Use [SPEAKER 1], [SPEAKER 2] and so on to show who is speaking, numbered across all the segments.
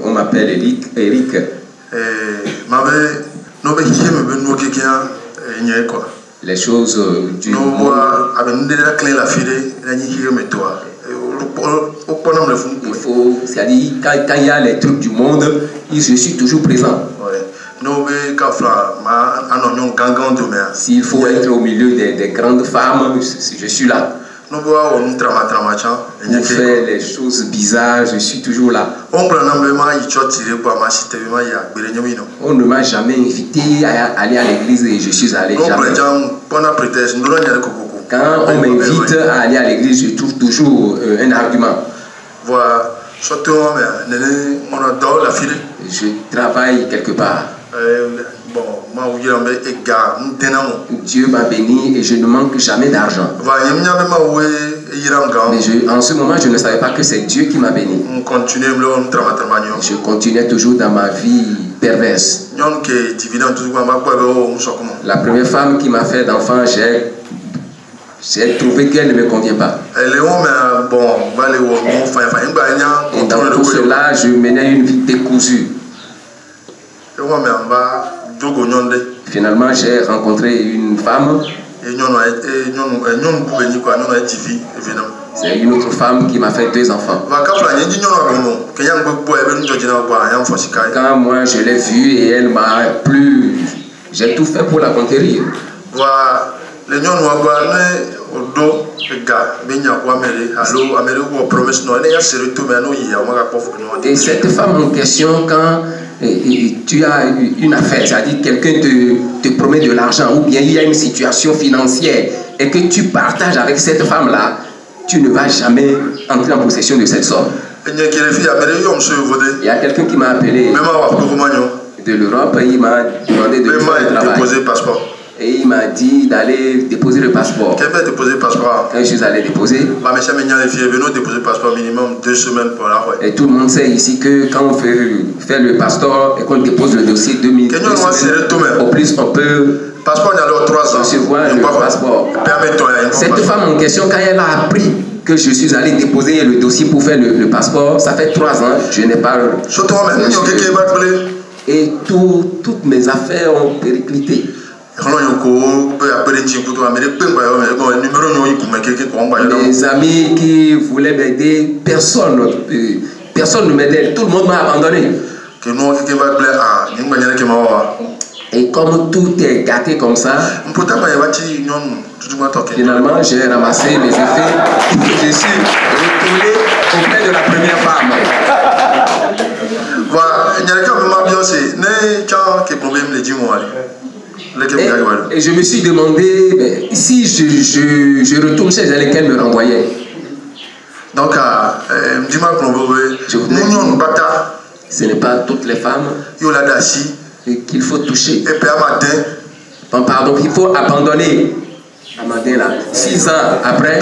[SPEAKER 1] On m'appelle Eric. Les choses du monde. Il faut, c'est-à-dire, quand il y a les trucs du monde, je suis toujours présent. S'il faut être au milieu des grandes femmes, je suis là. Pour faire les choses bizarres, je suis toujours là. On ne m'a jamais invité à aller à l'église et je suis allé. Quand on m'invite à aller à l'église, je trouve toujours un argument. Je travaille quelque part. Dieu m'a béni et je ne manque jamais d'argent. Mais en ce moment, je ne savais pas que c'est Dieu qui m'a béni. Je continuais toujours dans ma vie perverse. La première femme qui m'a fait d'enfant, j'ai trouvé qu'elle ne me convient pas. Et dans tout cela, je menais une vie décousue. Finalement, j'ai rencontré une femme. C'est une autre femme qui m'a fait 2 enfants. Quand moi je l'ai vue et elle m'a plu, j'ai tout fait pour la conquérir. Et cette femme en question, quand tu as une affaire, c'est-à-dire quelqu'un te promet de l'argent ou bien il y a une situation financière et que tu partages avec cette femme-là, tu ne vas jamais entrer en possession de cette somme. Il y a quelqu'un qui m'a appelé de l'Europe et il m'a demandé de déposer le passeport. Et il m'a dit d'aller déposer le passeport. Quand je suis allé déposer. Et tout le monde sait ici que quand on fait faire le passeport et qu'on dépose le dossier 2 semaines, au plus on peut recevoir le passeport. Cette femme en question, quand elle a appris que je suis allé déposer le dossier pour faire le passeport, ça fait 3 ans, je n'ai pas et toutes mes affaires ont périclité. Les amis qui voulaient m'aider, personne ne m'aidait, tout le monde m'a abandonné. Et comme tout est gâté comme ça, finalement j'ai ramassé mes effets et je suis retourné auprès de la première femme. Et je me suis demandé si je retourne chez elle, qu'elle me renvoyait. Donc, ce n'est pas toutes les femmes qu'il faut toucher. Pardon, qu'il faut abandonner. 6 ans après,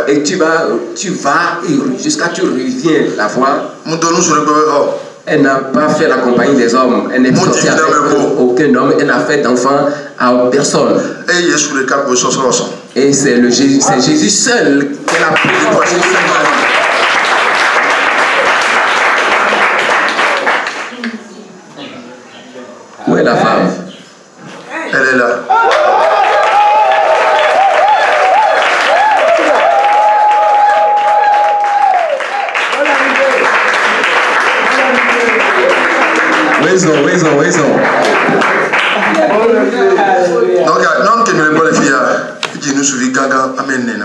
[SPEAKER 1] et tu vas jusqu'à tu reviens la voir. Elle n'a pas fait la compagnie des hommes. Elle n'est sortie avec aucun homme. Elle n'a fait d'enfant à personne. Et c'est Jésus seul qu'elle a pris de toi. Où est la femme? Elle est là.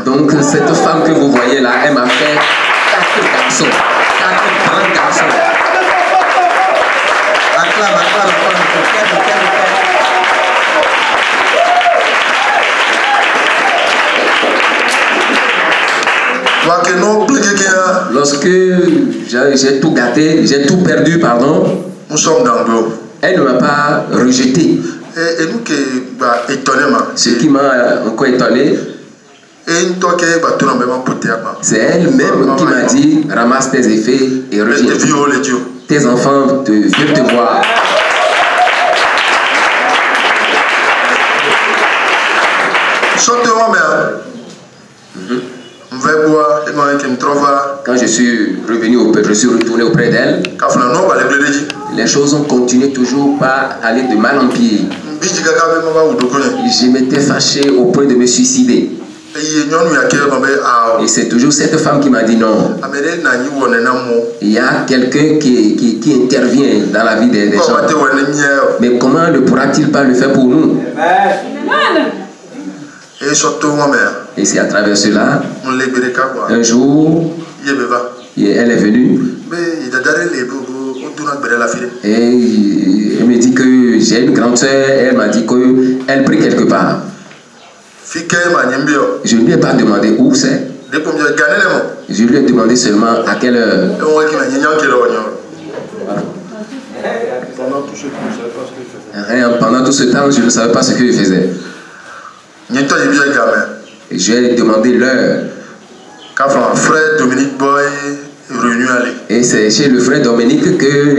[SPEAKER 1] Donc cette femme que vous voyez là, elle m'a fait 4 garçons, 4 grands garçons. Lorsque j'ai tout gâté, j'ai tout perdu, pardon, nous sommes dans l'eau. Elle ne m'a pas rejeté. Ce qui m'a encore étonné, c'est elle-même qui m'a dit ramasse tes effets et reviens. Tes enfants veulent te voir. Quand je suis revenu, je suis retourné auprès d'elle, les choses ont continué toujours par aller de mal en pire. Je m'étais fâché au point de me suicider. Et c'est toujours cette femme qui m'a dit non. Il y a quelqu'un qui intervient dans la vie des gens. Mais comment ne pourra-t-il pas le faire pour nous? Et c'est à travers cela, un jour, elle est venue. Et elle me dit que j'ai une grande soeur. Elle m'a dit qu'elle prie quelque part. Je ne lui ai pas demandé où c'est. Je lui ai demandé seulement à quelle heure. Pendant tout ce temps, je ne savais pas ce qu'il faisait. Et je lui ai demandé l'heure. Et c'est chez le frère Dominique que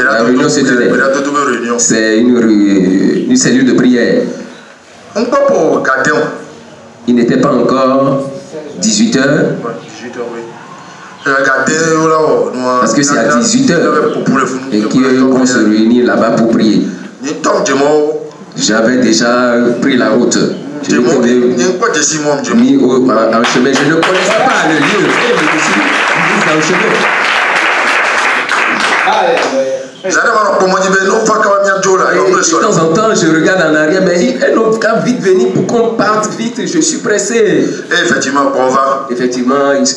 [SPEAKER 1] la réunion se tenait. C'est une cellule de prière. Il n'était pas encore 18 heures. Parce que c'est à 18 heures et qu'on se réunit là-bas pour prier. J'avais déjà pris la route. Je m'étais mis en chemin. Je ne connaissais pas le lieu. Et je me suis mis dans le chemin. Et de temps en temps, je regarde en arrière, mais un autre cas vite venir pour qu'on parte vite, je suis pressé. Et effectivement,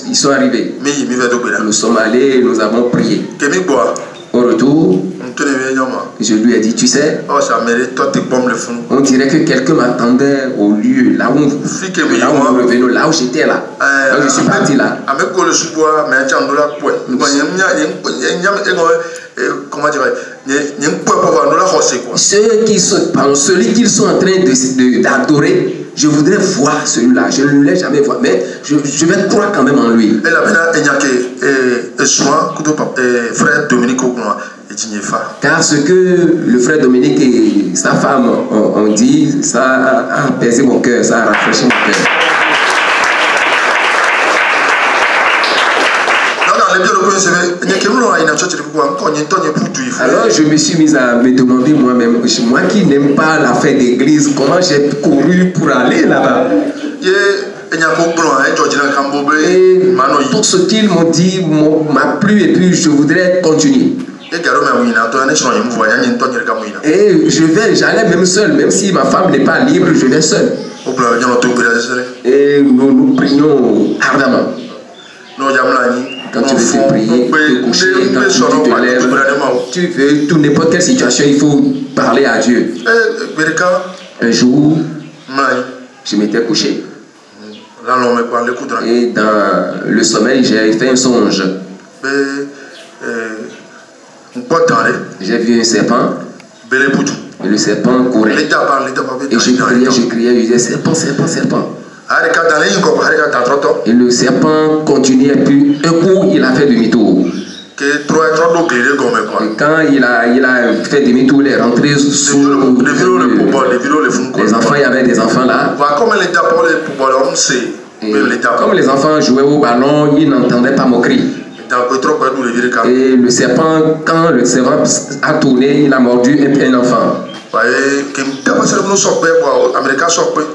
[SPEAKER 1] ils sont arrivés. Nous sommes allés, nous avons prié. Au retour, je lui ai dit, tu sais, on dirait que quelqu'un m'attendait au lieu, là où nous revenons, là où j'étais là. Donc je suis parti là. Comment dire, celui qu'ils sont en train d'adorer, je voudrais voir celui-là. Je ne l'ai jamais vu, mais je vais croire quand même en lui. Car ce que le frère Dominique et sa femme ont dit, ça a apaisé mon cœur, ça a rafraîchi mon cœur. Alors je me suis mis à me demander moi-même, moi qui n'aime pas la fête d'église, comment j'ai couru pour aller là-bas. Et tout ce qu'ils m'ont dit m'a plu et puis je voudrais continuer. Et j'allais même seul, même si ma femme n'est pas libre, je vais seul. Et nous prions ardemment. Quand tu veux te prier, te coucher, quand tu te lèves, tu veux, toute n'importe quelle situation, il faut parler à Dieu. Un jour, je m'étais couché. Et dans le sommeil, j'ai fait un songe. J'ai vu un serpent. Et le serpent courait. Et je criais, je disais, serpent, serpent, serpent. Et le serpent continuait, puis un coup il a fait demi-tour. Et quand il a fait demi-tour, il est rentré sous les enfants, il y avait des enfants là. Et comme les enfants jouaient au ballon, ils n'entendaient pas mon cri. Et le serpent, quand le serpent a tourné, il a mordu un enfant.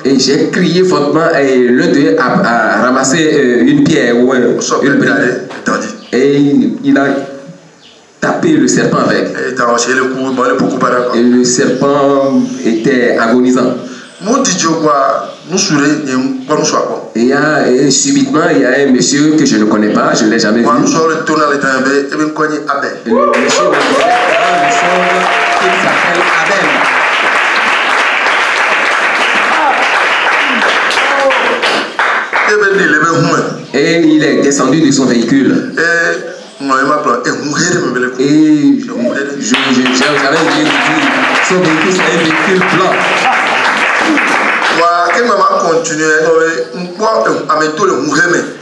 [SPEAKER 1] Et j'ai crié fortement et l'un d'eux a ramassé une pierre ou une brique. Et il a tapé le serpent avec. Et le serpent était agonisant. Et subitement, il y a un monsieur que je ne connais pas, je ne l'ai jamais vu. Et le monsieur il s'appelle Abel. Et il est descendu de son véhicule. Et j'avais dit, son véhicule c'est un véhicule blanc.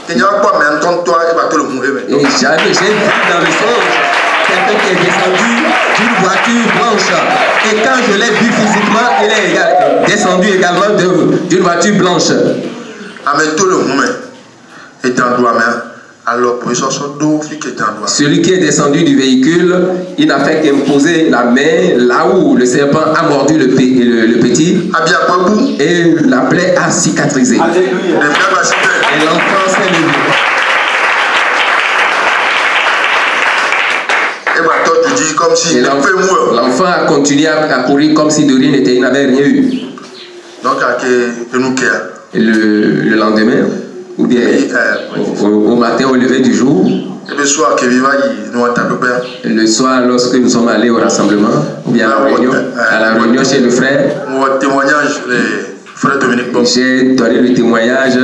[SPEAKER 1] Et j'ai vu dans le songe quelqu'un qui est descendu d'une voiture blanche. Et quand je l'ai vu physiquement, il est descendu également d'une voiture blanche. Celui qui est descendu du véhicule, il n'a fait qu'imposer la main là où le serpent a mordu le petit et la plaie a cicatrisé. Et l'enfant s'est levé. Et l'enfant a continué à courir comme si de rien n'était, il n'avait rien eu. Et le lendemain, ou bien au matin au lever du jour, le soir lorsque nous sommes allés au rassemblement, ou bien à la réunion chez le frère, j'ai donné le témoignage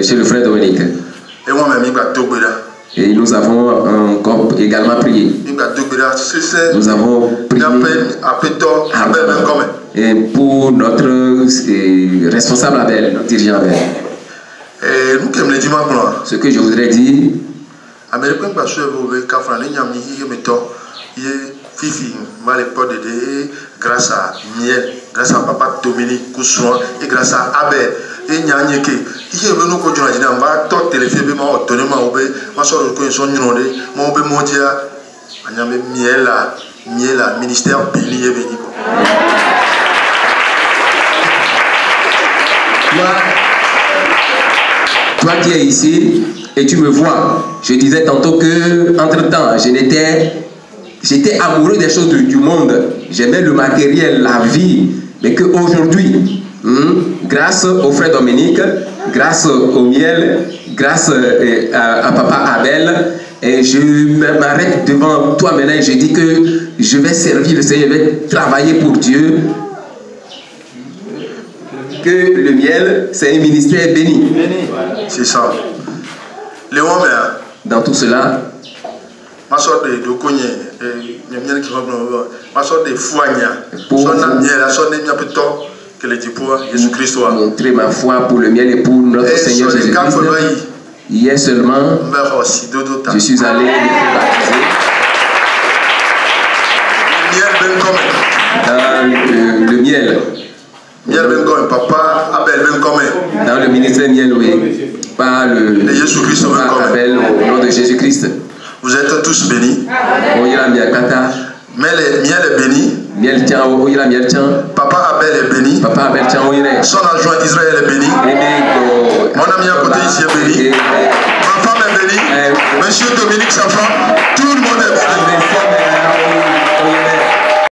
[SPEAKER 1] chez le frère Dominique. Et nous avons encore également prié. Nous avons prié et pour notre responsable Abel, notre dirigeant Abel. Ce que je voudrais dire, grâce à Miel, grâce à papa Dominique Koussoua et grâce à Abel et Nyanyeke, il est venu au Djona Dina, va tout téléphoner, ma autonome, ma soeur de connaissance, mon bé mondia, Anyame Miel, ministère béni et béni. Toi qui es ici et tu me vois, je disais tantôt que entre-temps, j'étais amoureux des choses du monde. J'aimais le matériel, la vie. Mais qu'aujourd'hui, grâce au frère Dominique, grâce au Miel, grâce à papa Abel, et je m'arrête devant toi maintenant et je dis que je vais servir le Seigneur, je vais travailler pour Dieu. Que le Miel, c'est un ministère béni. C'est ça. Dans tout cela, ma soeur de Dokogne, ma soeur de Fouania, montrer ma foi pour le Miel et pour notre Seigneur Jésus-Christ. Hier seulement, je suis allé me faire baptiser dans le Miel. Papa Abel dans le ministère Miel, oui. Par le Abel au nom de Jésus-Christ. Vous êtes tous bénis. Miel est béni. Papa Abel est béni. Son adjoint Israël est béni. Mon ami à côté ici est béni. Ma femme est bénie. Monsieur Dominique, sa femme, tout le monde est béni.